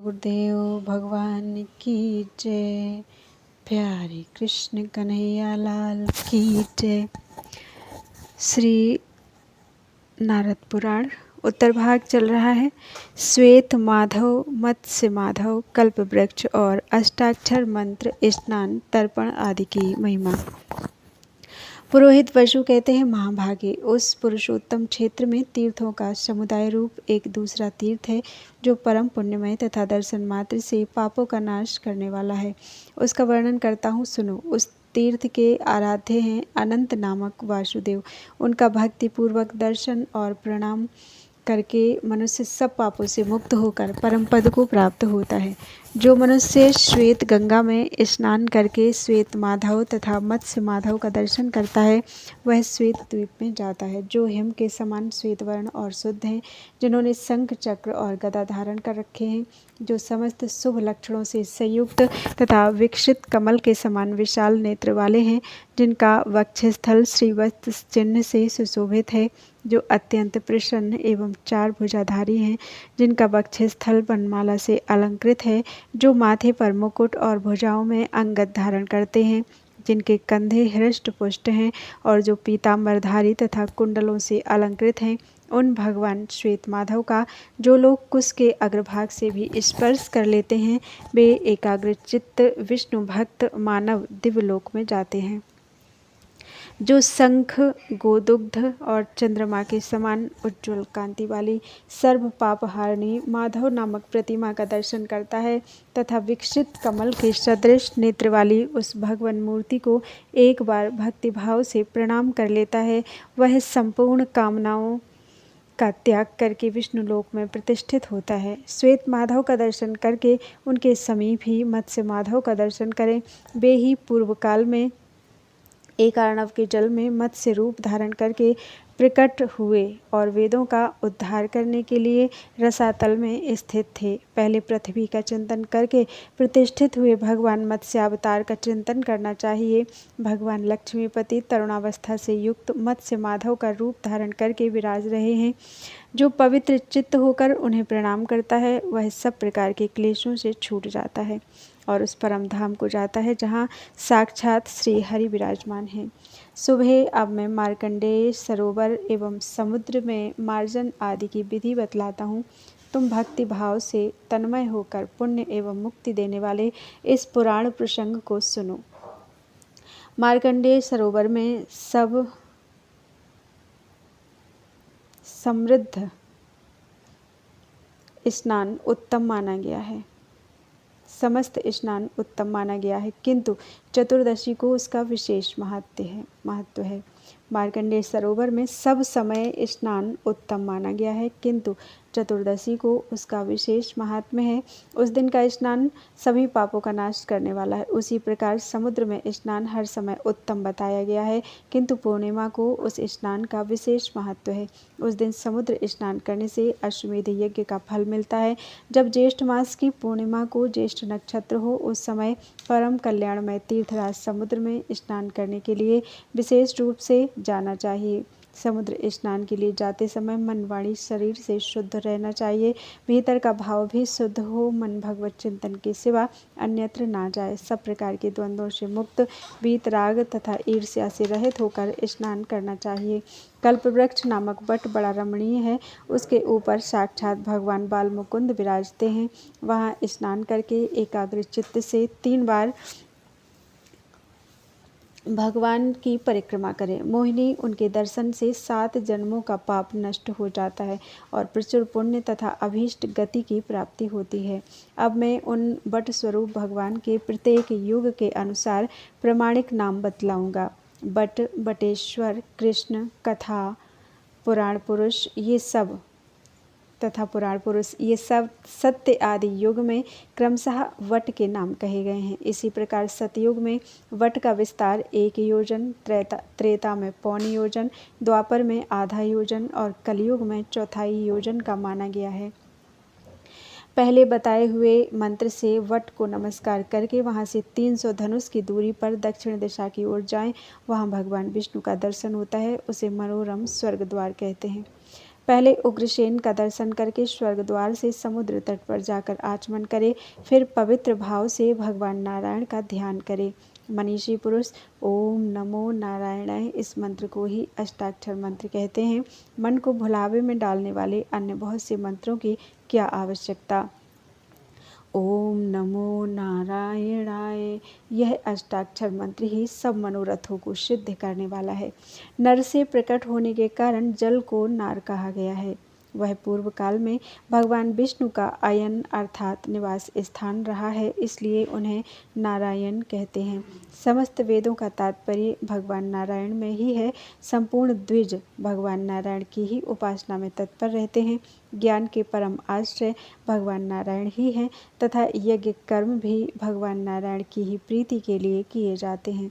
गुरुदेव भगवान की जय। प्यारे कृष्ण कन्हैया लाल की जय। श्री नारद पुराण उत्तर भाग चल रहा है। श्वेत माधव, मत्स्य माधव, कल्प वृक्ष और अष्टाक्षर मंत्र, स्नान, तर्पण आदि की महिमा। पुरोहित वसु कहते हैं, महाभागे, उस पुरुषोत्तम क्षेत्र में तीर्थों का समुदाय रूप एक दूसरा तीर्थ है जो परम पुण्यमय तथा दर्शन मात्र से पापों का नाश करने वाला है। उसका वर्णन करता हूँ, सुनो। उस तीर्थ के आराध्य हैं अनंत नामक वासुदेव। उनका भक्तिपूर्वक दर्शन और प्रणाम करके मनुष्य सब पापों से मुक्त होकर परम पद को प्राप्त होता है। जो मनुष्य श्वेत गंगा में स्नान करके श्वेत माधव तथा मत्स्य माधव का दर्शन करता है वह श्वेत द्वीप में जाता है, जो हिम के समान श्वेत वर्ण और शुद्ध हैं, जिन्होंने शंख चक्र और गदा धारण कर रखे हैं, जो समस्त शुभ लक्षणों से संयुक्त तथा विकसित कमल के समान विशाल नेत्र वाले हैं, जिनका वक्षस्थल श्रीवत्स चिन्ह से सुशोभित है, जो अत्यंत प्रसन्न एवं चार भुजाधारी हैं, जिनका वक्षस्थल वनमाला से अलंकृत है, जो माथे पर मुकुट और भुजाओं में अंगद धारण करते हैं, जिनके कंधे हृष्ट पुष्ट हैं और जो पीताम्बरधारी तथा कुंडलों से अलंकृत हैं, उन भगवान श्वेत माधव का जो लोग कुश के अग्रभाग से भी स्पर्श कर लेते हैं, वे एकाग्रचित्त विष्णु भक्त मानव दिव्यलोक में जाते हैं। जो शंख, गोदुग्ध और चंद्रमा के समान उज्ज्वल कांति वाली सर्व पापहारिणी माधव नामक प्रतिमा का दर्शन करता है तथा विकसित कमल के सदृश नेत्र वाली उस भगवान मूर्ति को एक बार भक्तिभाव से प्रणाम कर लेता है, वह संपूर्ण कामनाओं का त्याग करके विष्णु लोक में प्रतिष्ठित होता है। श्वेत माधव का दर्शन करके उनके समीप ही मत्स्य माधव का दर्शन करें। वे ही पूर्व काल में एक अर्णव के जल में मत्स्य रूप धारण करके प्रकट हुए और वेदों का उद्धार करने के लिए रसातल में स्थित थे। पहले पृथ्वी का चिंतन करके प्रतिष्ठित हुए भगवान मत्स्यावतार का चिंतन करना चाहिए। भगवान लक्ष्मीपति तरुणावस्था से युक्त मत्स्य माधव का रूप धारण करके विराज रहे हैं। जो पवित्र चित्त होकर उन्हें प्रणाम करता है वह सब प्रकार के क्लेशों से छूट जाता है और उस परम धाम को जाता है जहाँ साक्षात श्री हरि विराजमान हैं। सुबह अब मैं मार्कंडेय सरोवर एवं समुद्र में मार्जन आदि की विधि बतलाता हूँ। तुम भक्ति भाव से तन्मय होकर पुण्य एवं मुक्ति देने वाले इस पुराण प्रसंग को सुनो। मार्कंडेय सरोवर में सब समृद्ध स्नान उत्तम माना गया है। समस्त स्नान उत्तम माना गया है, किंतु चतुर्दशी को उसका विशेष महत्व है। मार्कंडेय सरोवर में सब समय स्नान उत्तम माना गया है, किंतु चतुर्दशी को उसका विशेष महात्म्य है। उस दिन का स्नान सभी पापों का नाश करने वाला है। उसी प्रकार समुद्र में स्नान हर समय उत्तम बताया गया है, किंतु पूर्णिमा को उस स्नान का विशेष महत्व है। उस दिन समुद्र स्नान करने से अश्वमेध यज्ञ का फल मिलता है। जब ज्येष्ठ मास की पूर्णिमा को ज्येष्ठ नक्षत्र हो, उस समय परम कल्याणमय तीर्थराज समुद्र में स्नान करने के लिए विशेष रूप से जाना चाहिए। समुद्र स्नान के लिए जाते समय मन, वाणी, शरीर से शुद्ध रहना चाहिए। भीतर का भाव भी शुद्ध हो। मन भगवत चिंतन के सिवा अन्यत्र ना जाए। सब प्रकार के द्वंद्वों से मुक्त, वीतराग तथा ईर्ष्या से रहित होकर स्नान करना चाहिए। कल्प वृक्ष नामक वट बड़ा रमणीय है। उसके ऊपर साक्षात भगवान बाल मुकुंद विराजते हैं। वहाँ स्नान करके एकाग्र चित्त से 3 बार भगवान की परिक्रमा करें। मोहिनी, उनके दर्शन से 7 जन्मों का पाप नष्ट हो जाता है और प्रचुर पुण्य तथा अभीष्ट गति की प्राप्ति होती है। अब मैं उन बट स्वरूप भगवान के प्रत्येक युग के अनुसार प्रमाणिक नाम बतलाऊंगा। बट, बटेश्वर, कृष्ण, कथा, पुराण पुरुष ये सब सत्य आदि युग में क्रमशः वट के नाम कहे गए हैं। इसी प्रकार सतयुग में वट का विस्तार 1 योजन, त्रेता में 1.25 योजन, द्वापर में आधा योजन और कलयुग में 1/4 योजन का माना गया है। पहले बताए हुए मंत्र से वट को नमस्कार करके वहाँ से 300 धनुष की दूरी पर दक्षिण दिशा की ओर जाएं। वहाँ भगवान विष्णु का दर्शन होता है। उसे मनोरम स्वर्ग द्वार कहते हैं। पहले उग्रसेन का दर्शन करके स्वर्ग द्वार से समुद्र तट पर जाकर आचमन करे, फिर पवित्र भाव से भगवान नारायण का ध्यान करे। मनीषी पुरुष ओम नमो नारायणाय इस मंत्र को ही अष्टाक्षर मंत्र कहते हैं। मन को भुलावे में डालने वाले अन्य बहुत से मंत्रों की क्या आवश्यकता। ओम नमो नारायणाय यह अष्टाक्षर मंत्र ही सब मनोरथों को सिद्ध करने वाला है। नर से प्रकट होने के कारण जल को नार कहा गया है। वह पूर्व काल में भगवान विष्णु का अयन अर्थात निवास स्थान रहा है, इसलिए उन्हें नारायण कहते हैं। समस्त वेदों का तात्पर्य भगवान नारायण में ही है। संपूर्ण द्विज भगवान नारायण की ही उपासना में तत्पर रहते हैं। ज्ञान के परम आश्रय भगवान नारायण ही हैं तथा यज्ञ कर्म भी भगवान नारायण की ही प्रीति के लिए किए जाते हैं।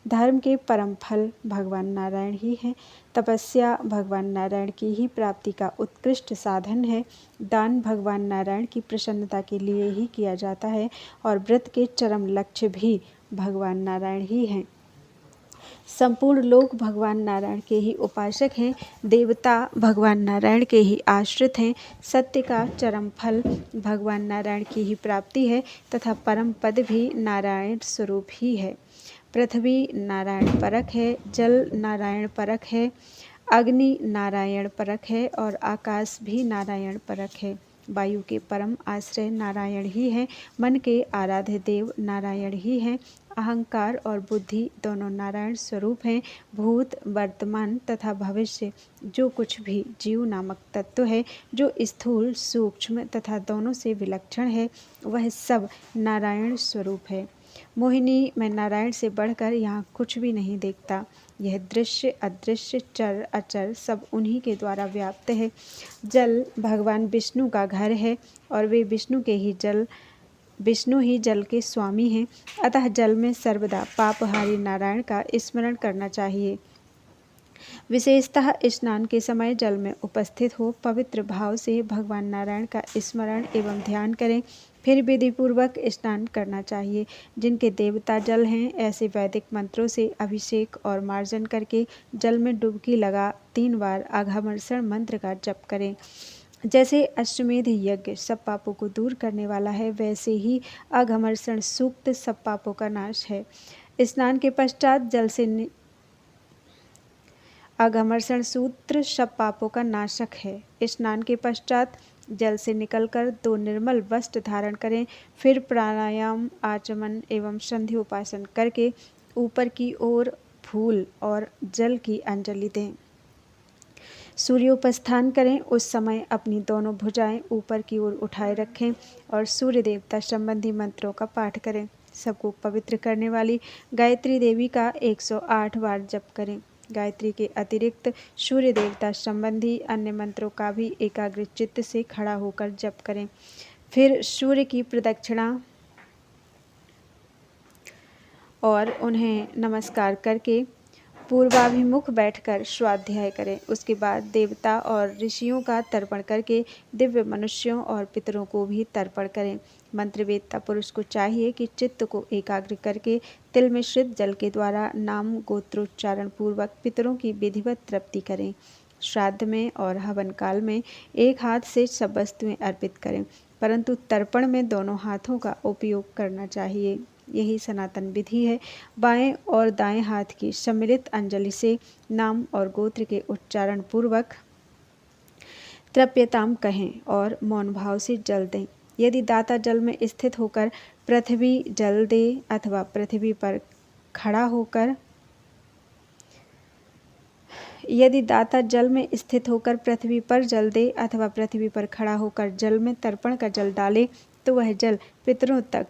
धर्म के परम फल भगवान नारायण ही हैं। तपस्या भगवान नारायण की ही प्राप्ति का उत्कृष्ट साधन है। दान भगवान नारायण की प्रसन्नता के लिए ही किया जाता है और व्रत के चरम लक्ष्य भी भगवान नारायण ही हैं। संपूर्ण लोग भगवान नारायण के ही उपासक हैं। देवता भगवान नारायण के ही आश्रित हैं। सत्य का चरम फल भगवान नारायण की ही प्राप्ति है तथा परम पद भी नारायण स्वरूप ही है। पृथ्वी नारायण परक है, जल नारायण परक है, अग्नि नारायण परक है और आकाश भी नारायण परक है। वायु के परम आश्रय नारायण ही हैं। मन के आराध्य देव नारायण ही हैं। अहंकार और बुद्धि दोनों नारायण स्वरूप हैं। भूत वर्तमान तथा भविष्य जो कुछ भी जीव नामक तत्व है, जो स्थूल सूक्ष्म तथा दोनों से विलक्षण है, वह सब नारायण स्वरूप है। मोहिनी मैं नारायण से बढ़कर यहाँ कुछ भी नहीं देखता। यह दृश्य अदृश्य चर अचर सब उन्हीं के द्वारा व्याप्त है। जल भगवान विष्णु का घर है और वे विष्णु ही जल के स्वामी हैं। अतः जल में सर्वदा पापहारी नारायण का स्मरण करना चाहिए। विशेषतः स्नान के समय जल में उपस्थित हो पवित्र भाव से भगवान नारायण का स्मरण एवं ध्यान करें। फिर विधिपूर्वक स्नान करना चाहिए। जिनके देवता जल हैं, ऐसे वैदिक मंत्रों से अभिषेक और मार्जन करके जल में डुबकी लगा 3 बार आघमर्षण मंत्र का जप करें। जैसे अश्वमेध यज्ञ सब पापों को दूर करने वाला है, वैसे ही आघमर्षण सूक्त सब पापों का नाश है। स्नान के पश्चात जल से आघमर्षण सूत्र सब पापों का नाशक है। स्नान के पश्चात जल से निकलकर 2 निर्मल वस्त्र धारण करें। फिर प्राणायाम आचमन एवं संधि उपासन करके ऊपर की ओर फूल और जल की अंजलि दें। सूर्योपस्थान करें। उस समय अपनी दोनों भुजाएं ऊपर की ओर उठाए रखें और सूर्य देवता संबंधी मंत्रों का पाठ करें। सबको पवित्र करने वाली गायत्री देवी का 108 बार जप करें। गायत्री के अतिरिक्त सूर्य देवता संबंधी अन्य मंत्रों का भी एकाग्र चित्त से खड़ा होकर जप करें। फिर सूर्य की प्रदक्षिणा और उन्हें नमस्कार करके पूर्वाभिमुख बैठकर स्वाध्याय करें। उसके बाद देवता और ऋषियों का तर्पण करके दिव्य मनुष्यों और पितरों को भी तर्पण करें। मंत्रवेत्ता पुरुष को चाहिए कि चित्त को एकाग्र करके तिल मिश्रित जल के द्वारा नाम गोत्रोच्चारण पूर्वक पितरों की विधिवत तृप्ति करें। श्राद्ध में और हवन काल में एक हाथ से सब वस्तुएं अर्पित करें, परंतु तर्पण में दोनों हाथों का उपयोग करना चाहिए। यही सनातन विधि है। बाएं और दाएं हाथ की सम्मिलित अंजलि से नाम और गोत्र के उच्चारण पूर्वक तृप्यताम कहें और मौन भाव से जल दें। यदि दाता जल में स्थित होकर पृथ्वी जल दे अथवा पृथ्वी पर खड़ा होकर पृथ्वी पर जल दे अथवा पृथ्वी पर खड़ा होकर जल में तर्पण का जल डाले तो वह जल पितरों तक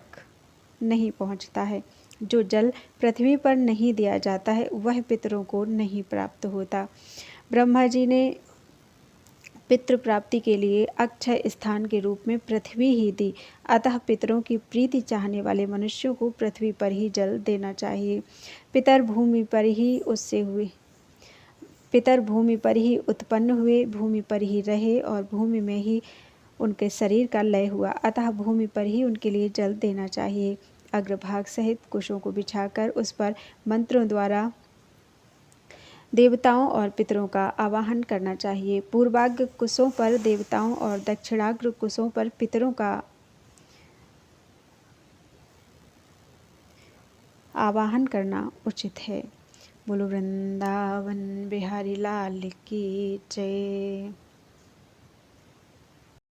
नहीं पहुंचता है। जो जल पृथ्वी पर नहीं दिया जाता है वह पितरों को नहीं प्राप्त होता। ब्रह्मा जी ने पितृ प्राप्ति के लिए अक्षय स्थान के रूप में पृथ्वी ही दी। अतः पितरों की प्रीति चाहने वाले मनुष्यों को पृथ्वी पर ही जल देना चाहिए। पितर भूमि पर ही उत्पन्न हुए, भूमि पर ही रहे और भूमि में ही उनके शरीर का लय हुआ। अतः भूमि पर ही उनके लिए जल देना चाहिए। अग्रभाग सहित कुशों को बिछाकर उस पर मंत्रों द्वारा देवताओं और पितरों का आवाहन करना चाहिए। पूर्वाग्र कुशों पर देवताओं और दक्षिणाग्र कुशों पर पितरों का आवाहन करना उचित है। बोलो वृंदावन बिहारी लाल की जय।